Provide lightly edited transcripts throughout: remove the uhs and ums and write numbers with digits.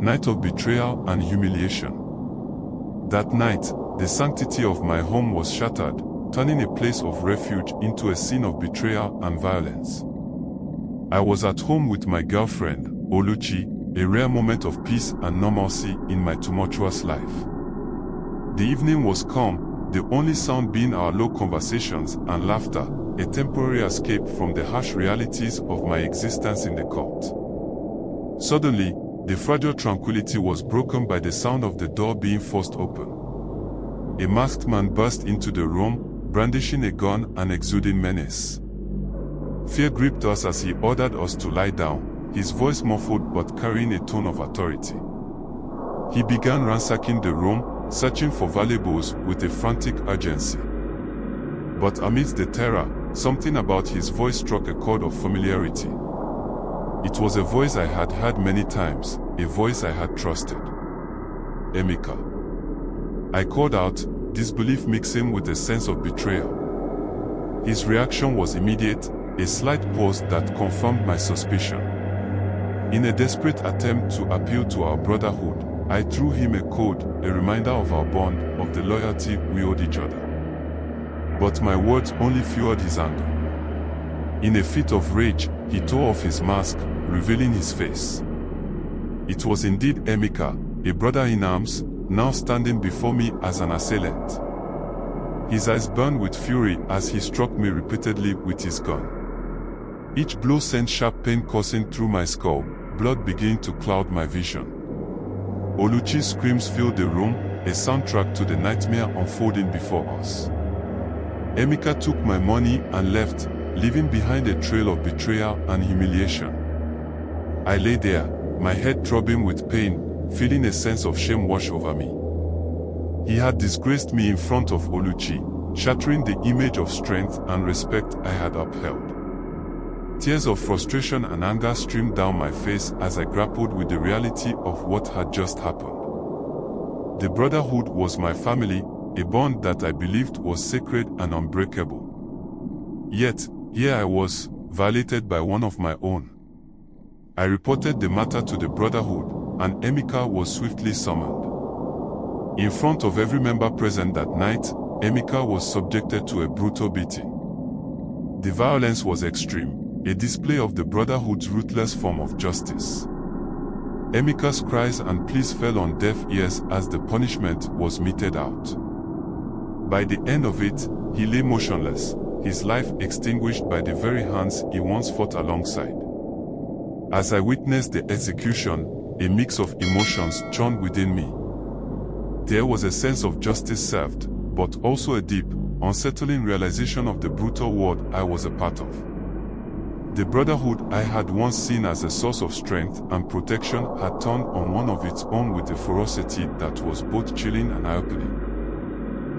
night of betrayal and humiliation. That night, the sanctity of my home was shattered, turning a place of refuge into a scene of betrayal and violence. I was at home with my girlfriend, Oluchi, a rare moment of peace and normalcy in my tumultuous life. The evening was calm, the only sound being our low conversations and laughter, a temporary escape from the harsh realities of my existence in the cult. Suddenly, the fragile tranquility was broken by the sound of the door being forced open. A masked man burst into the room, brandishing a gun and exuding menace. Fear gripped us as he ordered us to lie down, his voice muffled but carrying a tone of authority. He began ransacking the room, searching for valuables with a frantic urgency. But amidst the terror, something about his voice struck a chord of familiarity. It was a voice I had heard many times, a voice I had trusted. Emeka. I called out, disbelief mixing with a sense of betrayal. His reaction was immediate, a slight pause that confirmed my suspicion. In a desperate attempt to appeal to our brotherhood, I threw him a code, a reminder of our bond, of the loyalty we owed each other. But my words only fueled his anger. In a fit of rage, he tore off his mask, revealing his face. It was indeed Emeka, a brother in arms, now standing before me as an assailant. His eyes burned with fury as he struck me repeatedly with his gun. Each blow sent sharp pain coursing through my skull, blood beginning to cloud my vision. Oluchi's screams filled the room, a soundtrack to the nightmare unfolding before us. Emeka took my money and left, leaving behind a trail of betrayal and humiliation. I lay there, my head throbbing with pain, feeling a sense of shame wash over me. He had disgraced me in front of Oluchi, shattering the image of strength and respect I had upheld. Tears of frustration and anger streamed down my face as I grappled with the reality of what had just happened. The brotherhood was my family, a bond that I believed was sacred and unbreakable. Yet, here I was, violated by one of my own. I reported the matter to the brotherhood, and Emeka was swiftly summoned. In front of every member present that night, Emeka was subjected to a brutal beating. The violence was extreme, a display of the brotherhood's ruthless form of justice. Emeka's cries and pleas fell on deaf ears as the punishment was meted out. By the end of it, he lay motionless, his life extinguished by the very hands he once fought alongside. As I witnessed the execution, a mix of emotions churned within me. There was a sense of justice served, but also a deep, unsettling realization of the brutal world I was a part of. The brotherhood I had once seen as a source of strength and protection had turned on one of its own with a ferocity that was both chilling and eye-opening.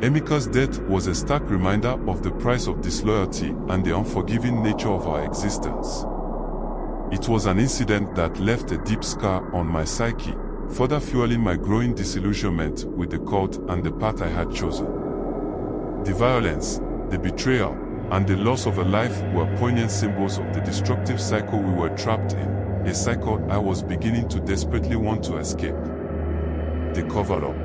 Emeka's death was a stark reminder of the price of disloyalty and the unforgiving nature of our existence. It was an incident that left a deep scar on my psyche, further fueling my growing disillusionment with the cult and the path I had chosen. The violence, the betrayal, and the loss of a life were poignant symbols of the destructive cycle we were trapped in, a cycle I was beginning to desperately want to escape. The cover-up.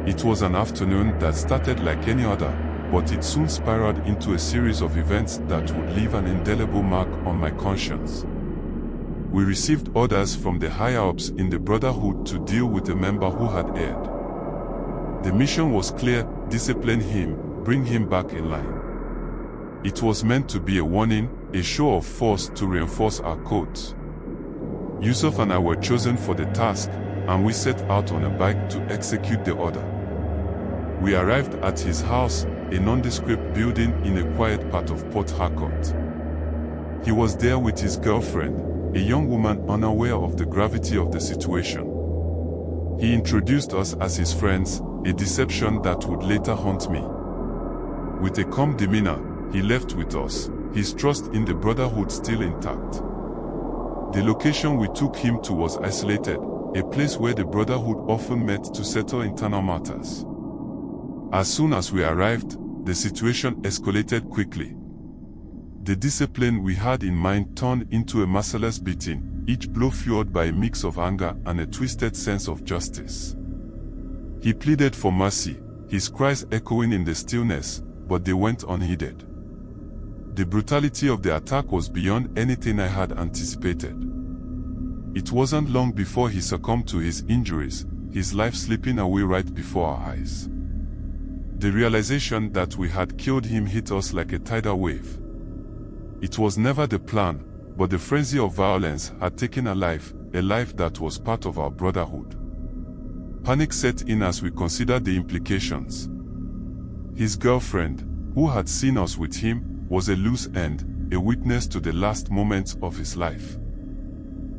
It was an afternoon that started like any other, but it soon spiraled into a series of events that would leave an indelible mark on my conscience. We received orders from the higher-ups in the brotherhood to deal with a member who had erred. The mission was clear: discipline him, bring him back in line. It was meant to be a warning, a show of force to reinforce our codes. Yusuf and I were chosen for the task, and we set out on a bike to execute the order. We arrived at his house, a nondescript building in a quiet part of Port Harcourt. He was there with his girlfriend, a young woman unaware of the gravity of the situation. He introduced us as his friends, a deception that would later haunt me. With a calm demeanor, he left with us, his trust in the brotherhood still intact. The location we took him to was isolated, a place where the brotherhood often met to settle internal matters. As soon as we arrived, the situation escalated quickly. The discipline we had in mind turned into a merciless beating, each blow fueled by a mix of anger and a twisted sense of justice. He pleaded for mercy, his cries echoing in the stillness, but they went unheeded. The brutality of the attack was beyond anything I had anticipated. It wasn't long before he succumbed to his injuries, his life slipping away right before our eyes. The realization that we had killed him hit us like a tidal wave. It was never the plan, but the frenzy of violence had taken a life that was part of our brotherhood. Panic set in as we considered the implications. His girlfriend, who had seen us with him, was a loose end, a witness to the last moments of his life.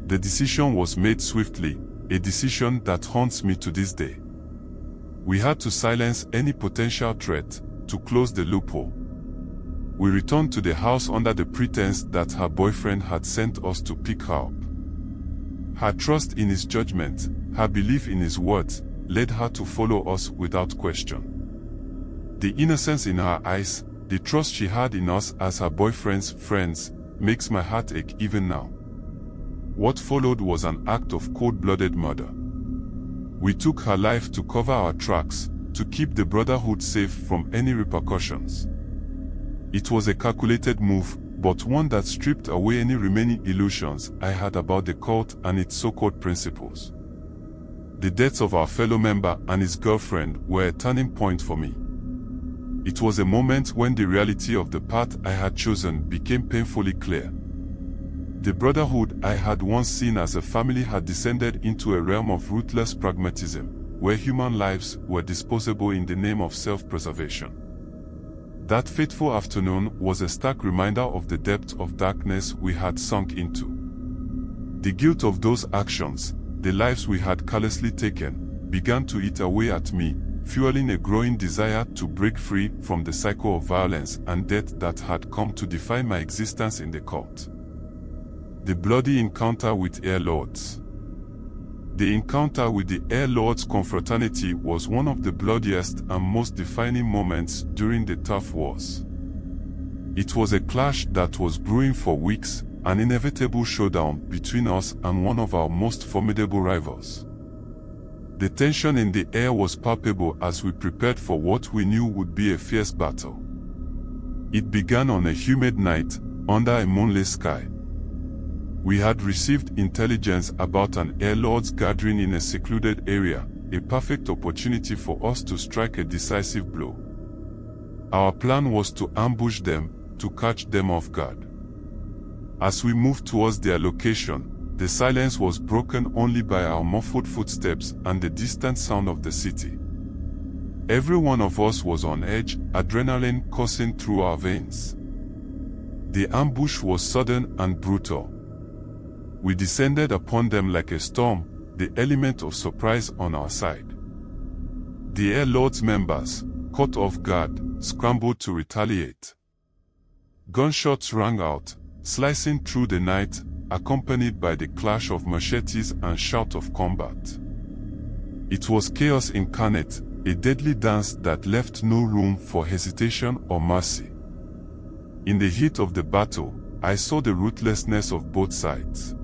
The decision was made swiftly, a decision that haunts me to this day. We had to silence any potential threat, to close the loophole. We returned to the house under the pretense that her boyfriend had sent us to pick her up. Her trust in his judgment, her belief in his words, led her to follow us without question. The innocence in her eyes, the trust she had in us as her boyfriend's friends, makes my heart ache even now. What followed was an act of cold-blooded murder. We took her life to cover our tracks, to keep the brotherhood safe from any repercussions. It was a calculated move, but one that stripped away any remaining illusions I had about the cult and its so-called principles. The deaths of our fellow member and his girlfriend were a turning point for me. It was a moment when the reality of the path I had chosen became painfully clear. The brotherhood I had once seen as a family had descended into a realm of ruthless pragmatism, where human lives were disposable in the name of self-preservation. That fateful afternoon was a stark reminder of the depth of darkness we had sunk into. The guilt of those actions, the lives we had callously taken, began to eat away at me, fueling a growing desire to break free from the cycle of violence and death that had come to define my existence in the cult. The bloody encounter with Air Lords. The encounter with the Air Lords' confraternity was one of the bloodiest and most defining moments during the tough wars. It was a clash that was brewing for weeks, an inevitable showdown between us and one of our most formidable rivals. The tension in the air was palpable as we prepared for what we knew would be a fierce battle. It began on a humid night, under a moonless sky. We had received intelligence about an Air Lord's gathering in a secluded area, a perfect opportunity for us to strike a decisive blow. Our plan was to ambush them, to catch them off guard. As we moved towards their location, the silence was broken only by our muffled footsteps and the distant sound of the city. Every one of us was on edge, adrenaline coursing through our veins. The ambush was sudden and brutal. We descended upon them like a storm, the element of surprise on our side. The Air Lord's members, caught off guard, scrambled to retaliate. Gunshots rang out, slicing through the night, accompanied by the clash of machetes and shout of combat. It was chaos incarnate, a deadly dance that left no room for hesitation or mercy. In the heat of the battle, I saw the ruthlessness of both sides.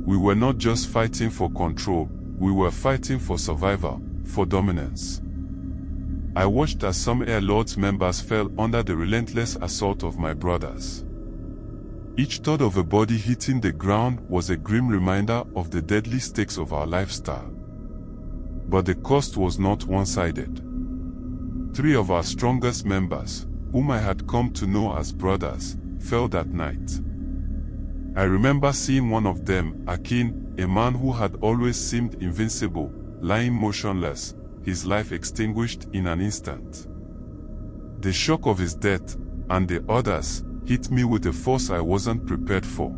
We were not just fighting for control, we were fighting for survival, for dominance. I watched as some Air Lords members fell under the relentless assault of my brothers. Each thud of a body hitting the ground was a grim reminder of the deadly stakes of our lifestyle. But the cost was not one-sided. 3 of our strongest members, whom I had come to know as brothers, fell that night. I remember seeing one of them, Akin, a man who had always seemed invincible, lying motionless, his life extinguished in an instant. The shock of his death, and the others, hit me with a force I wasn't prepared for.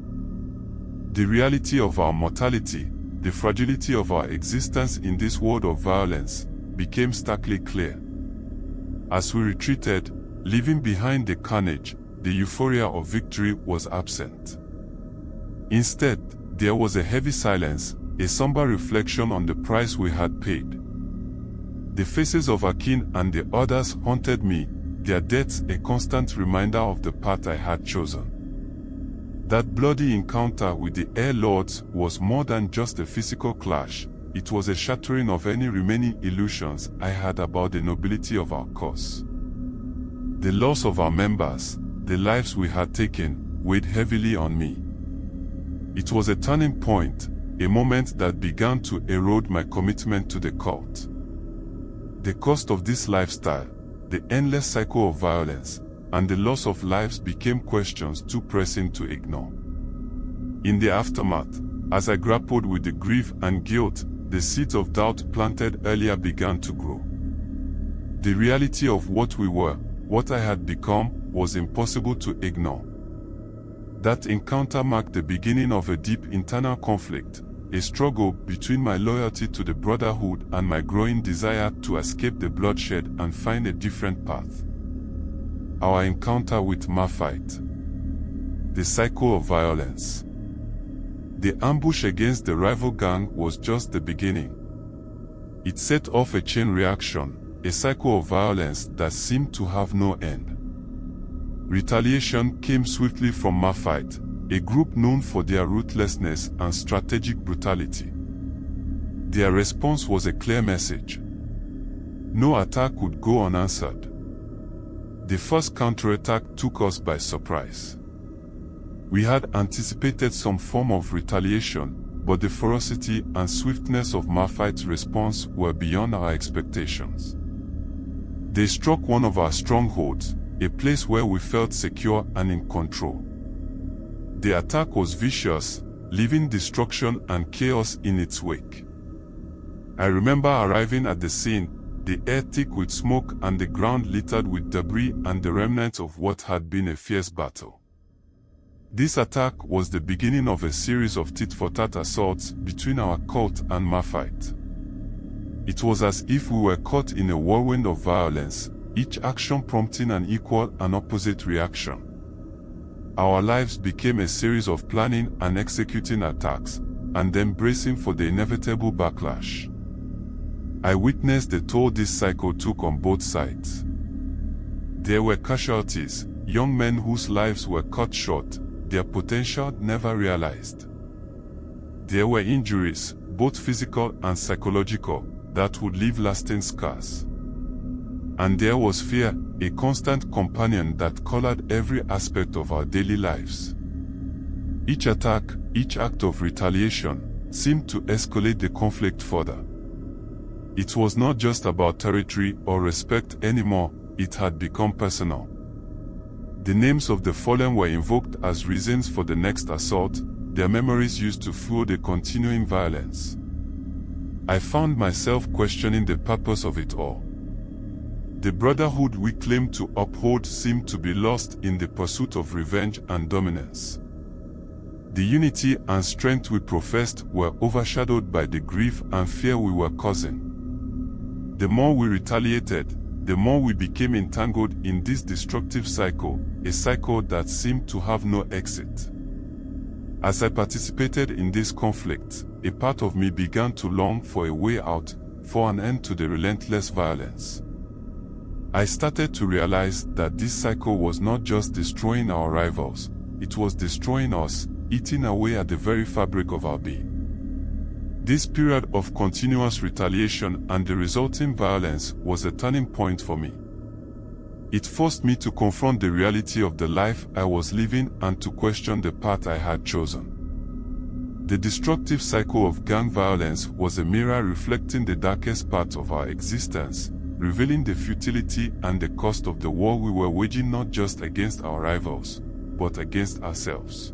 The reality of our mortality, the fragility of our existence in this world of violence, became starkly clear. As we retreated, leaving behind the carnage, the euphoria of victory was absent. Instead, there was a heavy silence, a somber reflection on the price we had paid. The faces of Akin and the others haunted me, their deaths a constant reminder of the path I had chosen. That bloody encounter with the Air Lords was more than just a physical clash. It was a shattering of any remaining illusions I had about the nobility of our cause. The loss of our members, the lives we had taken, weighed heavily on me. It was a turning point, a moment that began to erode my commitment to the cult. The cost of this lifestyle, the endless cycle of violence, and the loss of lives became questions too pressing to ignore. In the aftermath, as I grappled with the grief and guilt, the seeds of doubt planted earlier began to grow. The reality of what we were, what I had become, was impossible to ignore. That encounter marked the beginning of a deep internal conflict, a struggle between my loyalty to the Brotherhood and my growing desire to escape the bloodshed and find a different path. Our encounter with Maphite. The cycle of violence. The ambush against the rival gang was just the beginning. It set off a chain reaction, a cycle of violence that seemed to have no end. Retaliation came swiftly from Maphite, a group known for their ruthlessness and strategic brutality. Their response was a clear message. No attack would go unanswered. The first counterattack took us by surprise. We had anticipated some form of retaliation, but the ferocity and swiftness of Maphite's response were beyond our expectations. They struck one of our strongholds, a place where we felt secure and in control. The attack was vicious, leaving destruction and chaos in its wake. I remember arriving at the scene, the air thick with smoke and the ground littered with debris and the remnants of what had been a fierce battle. This attack was the beginning of a series of tit-for-tat assaults between our cult and Maphite. It was as if we were caught in a whirlwind of violence, each action prompting an equal and opposite reaction. Our lives became a series of planning and executing attacks, and then bracing for the inevitable backlash. I witnessed the toll this cycle took on both sides. There were casualties, young men whose lives were cut short, their potential never realized. There were injuries, both physical and psychological, that would leave lasting scars. And there was fear, a constant companion that colored every aspect of our daily lives. Each attack, each act of retaliation, seemed to escalate the conflict further. It was not just about territory or respect anymore, it had become personal. The names of the fallen were invoked as reasons for the next assault, their memories used to fuel the continuing violence. I found myself questioning the purpose of it all. The brotherhood we claimed to uphold seemed to be lost in the pursuit of revenge and dominance. The unity and strength we professed were overshadowed by the grief and fear we were causing. The more we retaliated, the more we became entangled in this destructive cycle, a cycle that seemed to have no exit. As I participated in this conflict, a part of me began to long for a way out, for an end to the relentless violence. I started to realize that this cycle was not just destroying our rivals, it was destroying us, eating away at the very fabric of our being. This period of continuous retaliation and the resulting violence was a turning point for me. It forced me to confront the reality of the life I was living and to question the path I had chosen. The destructive cycle of gang violence was a mirror reflecting the darkest parts of our existence, revealing the futility and the cost of the war we were waging not just against our rivals, but against ourselves.